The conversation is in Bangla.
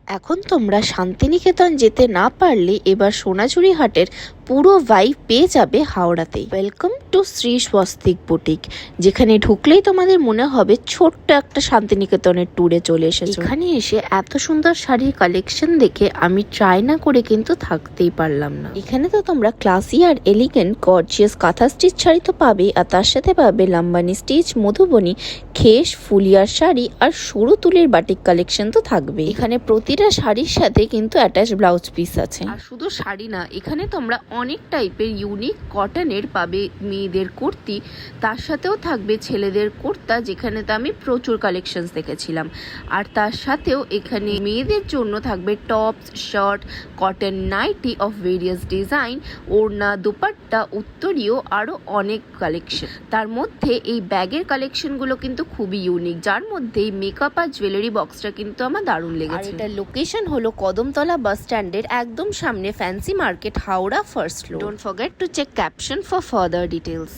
এখন তোমরা শান্তিনিকেতন যেতে না পারলে এবার সোনাঝুরি হাটের পুরো ভাইব পেয়ে যাবে হাওড়াতেই। Welcome to Shri Swastik boutique, যেখানে ঢুকলেই তোমাদের মনে হবে ছোট্ট একটা শান্তিনিকেতনের ট্যুরে চলে এসেছো। এখানে এসে এত সুন্দর শাড়ির কালেকশন দেখে আমি ট্রাই না করে কিন্তু থাকতেই পারলাম না। এখানে তো তোমরা ক্লাসি আর এলিগেন্ট গর্জিয়াস কাঁথা স্টিচ শাড়ি তো পাবেই, আর তার সাথে পাবে লাম্বানি স্টিচ, মধুবনী, খেস, ফুলিয়ার শাড়ি আর সরু তুলির বাটিক কালেকশন তো থাকবে। এখানে প্রতিটা শাড়ির সাথে কিন্তু অ্যাটাচ ব্লাউজ পিস আছে। আর শুধু শাড়ি না, এখানে তোমরা অনেক টাইপের ইউনিক কটনের পাবে মেয়েদের কুর্তি, তার সাথেও থাকবে ছেলেদের কুর্তা, যেখানে তো আমি প্রচুর কালেকশনস দেখেছিলাম। আর তার সাথেও এখানে মেয়েদের জন্য থাকবে tops, shirt, cotton nighty of various design, ওড়না, দুপাট্টা, উত্তরীয়, আরও অনেক কালেকশন। তার মধ্যে এই ব্যাগের কালেকশনগুলো কিন্তু খুবই ইউনিক, যার মধ্যে মেকআপ আর জুয়েলারি বক্সটা কিন্তু আমার দারুণ লেগেছে। এটা লোকেশন হলো কদমতলা বাস স্ট্যান্ডের একদম সামনে, fancy market, Howrah, first floor. Don't forget to check caption for further details.